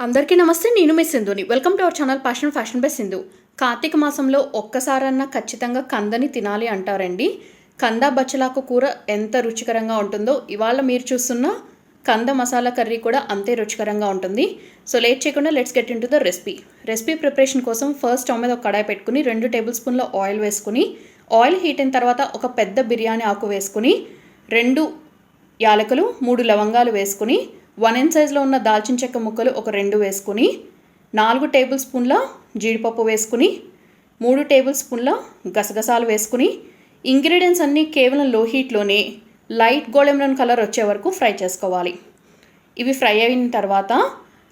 అందరికీ నమస్తే. నేను మీ సింధుని. Welcome to our channel fashion by Sindhu. Karthika మాసంలో ఒక్కసారన్నా ఖచ్చితంగా కందని తినాలి అంటారండి. కంద బచ్చలాకు కూర ఎంత రుచికరంగా ఉంటుందో ఇవాళ మీరు చూస్తున్న కంద మసాలా కర్రీ కూడా అంతే రుచికరంగా ఉంటుంది. సో లేట్ చేయకుండా let's get in to the recipe preparation కోసం ఫస్ట్ స్టవ్ మీద ఒక కడాయి పెట్టుకుని 2 టేబుల్ స్పూన్ల ఆయిల్ వేసుకుని, ఆయిల్ హీట్ అయిన తర్వాత ఒక పెద్ద బిర్యానీ ఆకు వేసుకుని, 2 యాలకులు 3 లవంగాలు వేసుకుని, 1 సైజులో ఉన్న దాల్చిన చెక్క ముక్కలు ఒక 2 వేసుకుని, 4 టేబుల్ స్పూన్ల జీడిపప్పు వేసుకుని, 3 టేబుల్ స్పూన్ల గసగసాలు వేసుకుని, ఇంగ్రీడియంట్స్ అన్నీ కేవలం లో హీట్లోనే లైట్ గోల్డెన్ బ్రౌన్ కలర్ వచ్చే వరకు ఫ్రై చేసుకోవాలి. ఇవి ఫ్రై అయిన తర్వాత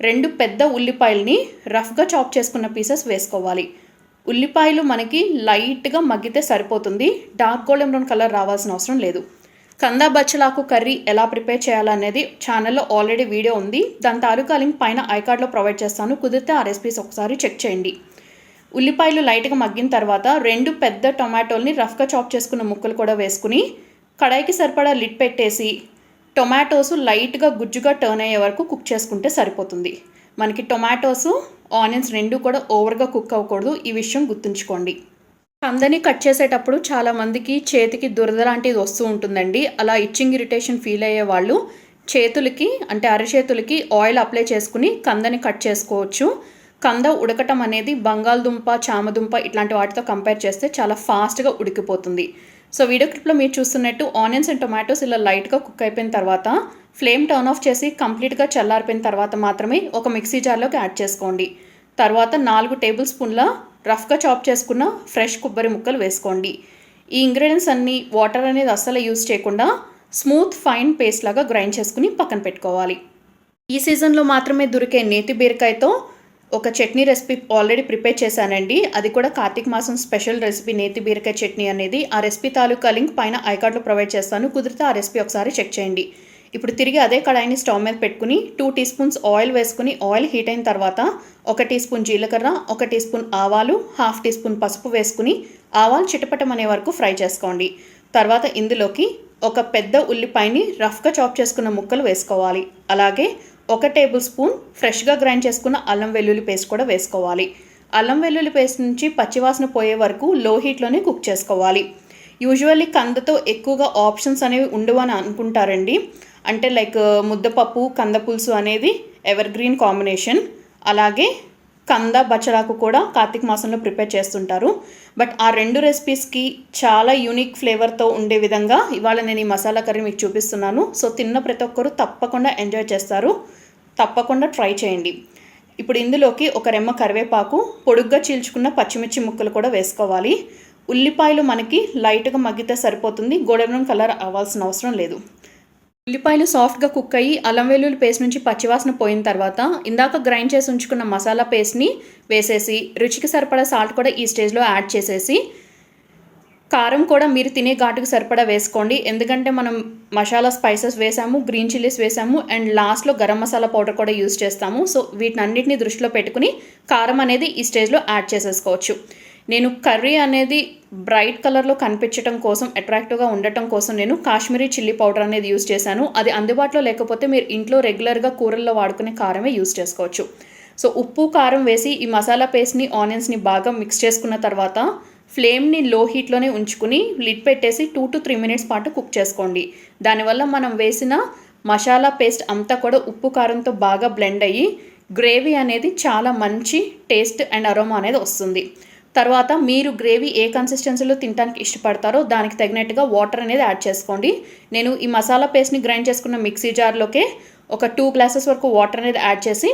2 పెద్ద ఉల్లిపాయలని రఫ్గా చాప్ చేసుకున్న పీసెస్ వేసుకోవాలి. ఉల్లిపాయలు మనకి లైట్గా మగ్గితే సరిపోతుంది, డార్క్ గోల్డెన్ బ్రౌన్ కలర్ రావాల్సిన అవసరం లేదు. కంద బచ్చలాకు కర్రీ ఎలా ప్రిపేర్ చేయాలనేది ఛానల్లో ఆల్రెడీ వీడియో ఉంది. దాని తాలూకా లింక్ పైన ఐకార్డ్లో ప్రొవైడ్ చేస్తాను, కుదిరితే ఆ రెసిపీస్ ఒకసారి చెక్ చేయండి. ఉల్లిపాయలు లైట్గా మగ్గిన తర్వాత 2 పెద్ద టొమాటోల్ని రఫ్గా చాప్ చేసుకున్న ముక్కలు కూడా వేసుకుని, కడాయికి సరిపడా లిడ్ పెట్టేసి టొమాటోస్ లైట్గా గుజ్జుగా టర్న్ అయ్యే వరకు కుక్ చేసుకుంటే సరిపోతుంది. మనకి టొమాటోస్ ఆనియన్స్ 2 కూడా ఓవర్గా కుక్ అవ్వకూడదు, ఈ విషయం గుర్తుంచుకోండి. కందని కట్ చేసేటప్పుడు చాలామందికి చేతికి దురద లాంటిది వస్తూ ఉంటుందండి. అలా ఇచ్చింగ్ ఇరిటేషన్ ఫీల్ అయ్యే వాళ్ళు చేతులకి అంటే అరచేతులకి ఆయిల్ అప్లై చేసుకుని కందని కట్ చేసుకోవచ్చు. కంద ఉడకటం అనేది బంగాళదుంప, చామదుంప ఇట్లాంటి వాటితో కంపేర్ చేస్తే చాలా ఫాస్ట్గా ఉడికిపోతుంది. సో వీడియో క్లిప్లో మీరు చూస్తున్నట్టు ఆనియన్స్ అండ్ టొమాటోస్ ఇలా లైట్గా కుక్ అయిపోయిన తర్వాత ఫ్లేమ్ టర్న్ ఆఫ్ చేసి కంప్లీట్గా చల్లారిపోయిన తర్వాత మాత్రమే ఒక మిక్సీ జార్లోకి యాడ్ చేసుకోండి. తర్వాత 4 టేబుల్ స్పూన్ల రఫ్గా చాప్ చేసుకున్న ఫ్రెష్ కొబ్బరి ముక్కలు వేసుకోండి. ఈ ఇంగ్రీడియంట్స్ అన్నీ వాటర్ అనేది అస్సలు యూజ్ చేయకుండా స్మూత్ ఫైన్ పేస్ట్ లాగా గ్రైండ్ చేసుకుని పక్కన పెట్టుకోవాలి. ఈ సీజన్లో మాత్రమే దొరికే నేతి బీరకాయతో ఒక చట్నీ రెసిపీ ఆల్రెడీ ప్రిపేర్ చేశానండి. అది కూడా కార్తీక మాసం స్పెషల్ రెసిపీ నేతి బీరకాయ చట్నీ అనేది. ఆ రెసిపీ తాలూకా లింక్ పైన ఐకార్డ్లో ప్రొవైడ్ చేస్తాను, కుదిరితే ఆ రెసిపీ ఒకసారి చెక్ చేయండి. ఇప్పుడు తిరిగి అదే కడాయిని స్టవ్ మీద పెట్టుకుని 2 టీ స్పూన్స్ ఆయిల్ వేసుకుని, ఆయిల్ హీట్ అయిన తర్వాత 1 టీ స్పూన్ జీలకర్ర, 1 టీ స్పూన్ ఆవాలు, 1/2 టీ స్పూన్ పసుపు వేసుకుని ఆవాలు చిటపటమనే వరకు ఫ్రై చేసుకోండి. తర్వాత ఇందులోకి ఒక పెద్ద ఉల్లిపాయని రఫ్గా చాప్ చేసుకున్న ముక్కలు వేసుకోవాలి. అలాగే 1 టేబుల్ స్పూన్ ఫ్రెష్గా గ్రైండ్ చేసుకున్న అల్లం వెల్లుల్లి పేస్ట్ కూడా వేసుకోవాలి. అల్లం వెల్లుల్లి పేస్ట్ నుంచి పచ్చివాసన పోయే వరకు లో హీట్లోనే కుక్ చేసుకోవాలి. యూజువల్లీ కందతో ఎక్కువగా ఆప్షన్స్ అనేవి ఉండవని అనుకుంటారండి. అంటే లైక్ ముద్దపప్పు, కంద పులుసు అనేది ఎవర్ గ్రీన్ కాంబినేషన్. అలాగే కంద బచ్చలాకు కూడా కార్తీక మాసంలో ప్రిపేర్ చేస్తుంటారు. బట్ ఆ 2 రెసిపీస్కి చాలా యూనిక్ ఫ్లేవర్తో ఉండే విధంగా ఇవాళ నేను ఈ మసాలా కర్రీ మీకు చూపిస్తున్నాను. సో తిన్న ప్రతి ఒక్కరు తప్పకుండా ఎంజాయ్ చేస్తారు, తప్పకుండా ట్రై చేయండి. ఇప్పుడు ఇందులోకి ఒక రెమ్మ కరివేపాకు, పొడుగ్గా చీల్చుకున్న పచ్చిమిర్చి ముక్కలు కూడా వేసుకోవాలి. ఉల్లిపాయలు మనకి లైట్గా మగ్గితే సరిపోతుంది, గోల్డెన్ బ్రౌన్ కలర్ అవ్వాల్సిన అవసరం లేదు. ఉల్లిపాయలు సాఫ్ట్గా కుక్ అయ్యి అల్లం వెల్లుల్లి పేస్ట్ నుంచి పచ్చివాసన పోయిన తర్వాత ఇందాక గ్రైండ్ చేసి ఉంచుకున్న మసాలా పేస్ట్ని వేసేసి, రుచికి సరిపడా సాల్ట్ కూడా ఈ స్టేజ్లో యాడ్ చేసేసి, కారం కూడా మీరు తినే ఘాటుకు సరిపడా వేసుకోండి. ఎందుకంటే మనం మసాలా స్పైసెస్ వేసాము, గ్రీన్ చిల్లీస్ వేసాము అండ్ లాస్ట్లో గరం మసాలా పౌడర్ కూడా యూజ్ చేస్తాము. సో వీటినన్నిటిని దృష్టిలో పెట్టుకుని కారం అనేది ఈ స్టేజ్లో యాడ్ చేసేసుకోవచ్చు. నేను కర్రీ అనేది బ్రైట్ కలర్లో కనిపించడం కోసం, అట్రాక్టివ్గా ఉండటం కోసం నేను కాశ్మీరీ చిల్లీ పౌడర్ అనేది యూజ్ చేశాను. అది అందుబాటులో లేకపోతే మీరు ఇంట్లో రెగ్యులర్గా కూరల్లో వాడుకునే కారమే యూజ్ చేసుకోవచ్చు. సో ఉప్పు, కారం వేసి ఈ మసాలా పేస్ట్ని, ఆనియన్స్ని బాగా మిక్స్ చేసుకున్న తర్వాత ఫ్లేమ్ని లో హీట్లోనే ఉంచుకుని లిడ్ పెట్టేసి 2 to 3 మినిట్స్ పాటు కుక్ చేసుకోండి. దానివల్ల మనం వేసిన మసాలా పేస్ట్ అంతా కూడా ఉప్పు, కారంతో బాగా బ్లెండ్ అయ్యి గ్రేవీ అనేది చాలా మంచి టేస్ట్ అండ్ అరోమా అనేది వస్తుంది. తర్వాత మీరు గ్రేవీ ఏ కన్సిస్టెన్సీలో తినడానికి ఇష్టపడతారో దానికి తగినట్టుగా వాటర్ అనేది యాడ్ చేసుకోండి. నేను ఈ మసాలా పేస్ట్ని గ్రైండ్ చేసుకున్న మిక్సీ జార్లోకే ఒక 2 గ్లాసెస్ వరకు వాటర్ అనేది యాడ్ చేసి,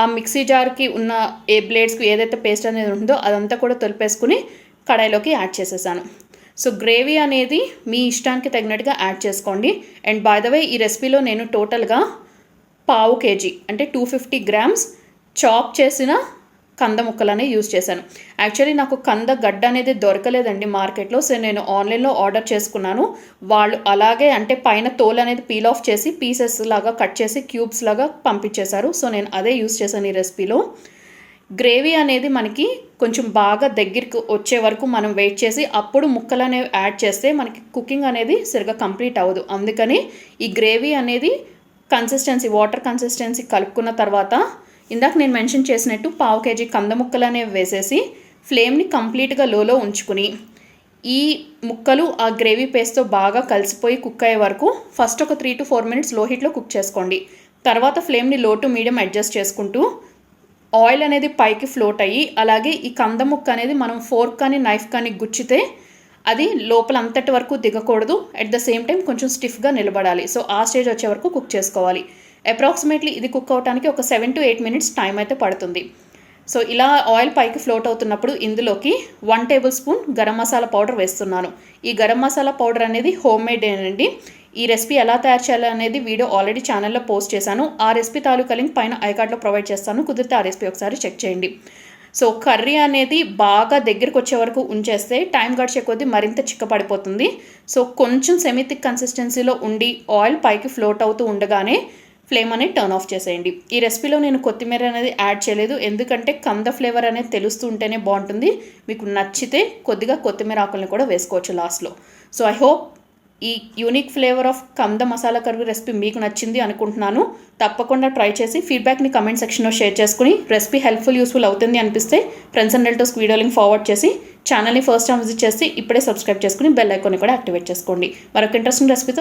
ఆ మిక్సీ జార్కి ఉన్న ఏ బ్లేడ్స్కి ఏదైతే పేస్ట్ అనేది ఉంటుందో అదంతా కూడా తొలిపేసుకుని కడాయిలోకి యాడ్ చేసేసాను. సో గ్రేవీ అనేది మీ ఇష్టానికి తగినట్టుగా యాడ్ చేసుకోండి. అండ్ బై ద వే ఈ రెసిపీలో నేను టోటల్గా 1/2 kg అంటే 250 grams చాప్ చేసిన కంద ముక్కలనే యూజ్ చేశాను. యాక్చువల్లీ నాకు కంద గడ్డ అనేది దొరకలేదండి మార్కెట్లో. సో నేను ఆన్లైన్లో ఆర్డర్ చేసుకున్నాను. వాళ్ళు అలాగే అంటే పైన తోలు అనేది పీల్ ఆఫ్ చేసి పీసెస్ లాగా కట్ చేసి క్యూబ్స్ లాగా పంపించేశారు. సో నేను అదే యూజ్ చేశాను ఈ రెసిపీలో. గ్రేవీ అనేది మనకి కొంచెం బాగా దగ్గరికి వచ్చే వరకు మనం వెయిట్ చేసి అప్పుడు ముక్కలు అనేవి యాడ్ చేస్తే మనకి కుకింగ్ అనేది సరిగా కంప్లీట్ అవ్వదు. అందుకని ఈ గ్రేవీ అనేది కన్సిస్టెన్సీ, వాటర్ కన్సిస్టెన్సీ కలుపుకున్న తర్వాత ఇందాక నేను మెన్షన్ చేసినట్టు 1/2 kg కంద ముక్కలు అనేవి వేసేసి ఫ్లేమ్ని కంప్లీట్గా లోలో ఉంచుకుని ఈ ముక్కలు ఆ గ్రేవీ పేస్ట్తో బాగా కలిసిపోయి కుక్ అయ్యే వరకు ఫస్ట్ ఒక 3 to 4 minutes లో హీట్లో కుక్ చేసుకోండి. తర్వాత ఫ్లేమ్ని లో టు మీడియం అడ్జస్ట్ చేసుకుంటూ ఆయిల్ అనేది పైకి ఫ్లోట్ అయ్యి అలాగే ఈ కంద ముక్క అనేది మనం ఫోర్క్ కానీ నైఫ్ కానీ గుచ్చితే అది లోపల అంతటి వరకు దిగకూడదు. అట్ ద సేమ్ టైం కొంచెం స్టిఫ్గా నిలబడాలి. సో ఆ స్టేజ్ వచ్చే వరకు కుక్ చేసుకోవాలి. అప్రాక్సిమేట్లీ ఇది కుక్ అవడానికి ఒక 7 to 8 minutes టైం అయితే పడుతుంది. సో ఇలా ఆయిల్ పైకి ఫ్లోట్ అవుతున్నప్పుడు ఇందులోకి 1 tablespoon గరం మసాలా పౌడర్ వేస్తున్నాను. ఈ గరం మసాలా పౌడర్ అనేది హోమ్ మేడ్ అండి. ఈ రెసిపీ ఎలా తయారు చేయాలి అనేది వీడియో ఆల్రెడీ ఛానల్లో పోస్ట్ చేశాను. ఆ రెసిపీ తాలూకా లింక్ పైన ఐకార్డ్లో ప్రొవైడ్ చేస్తాను. కుదిరితే ఆ రెసిపీ ఒకసారి చెక్ చేయండి. సో కర్రీ అనేది బాగా దగ్గరికి వచ్చే వరకు ఉంచేస్తే టైం గడిచే కొద్దీ మరింత చిక్కపడిపోతుంది. సో కొంచెం సెమీ-థిక్ కన్సిస్టెన్సీలో ఉండి ఆయిల్ పైకి ఫ్లోట్ అవుతూ ఉండగానే ఫ్లేమ్ అనేది టర్న్ ఆఫ్ చేసేయండి. ఈ రెసిపీలో నేను కొత్తిమీర అనేది యాడ్ చేయలేదు, ఎందుకంటే కంద ఫ్లేవర్ అనేది తెలుస్తూ ఉంటేనే బాగుంటుంది. మీకు నచ్చితే కొద్దిగా కొత్తిమీర ఆకుల్ని కూడా వేసుకోవచ్చు లాస్ట్లో. సో ఐ హోప్ ఈ యూనిక్ ఫ్లేవర్ ఆఫ్ కంద మసాలా కర్రీ రెసిపీ మీకు నచ్చింది అనుకుంటున్నాను. తప్పకుండా ట్రై చేసి ఫీడ్బ్యాక్ని కమెంట్ సెక్షన్లో షేర్ చేసుకుని రెసిపీ హెల్ప్ఫుల్ యూస్ఫుల్ అవుతుంది అనిపిస్తే ఫ్రెండ్స్ అండ్ రిలేటివ్స్కి వీడియో లింక్ ఫార్వర్డ్ చేసి ఛానల్ని ఫస్ట్ టైం విజిట్ చేసి ఇప్పుడే సబ్స్క్రైబ్ చేసుకుని బెల్ ఐకాన్ని కూడా యాక్టివేట్ చేసుకోండి. మరొక ఇంట్రెస్టింగ్ రెసిపీతో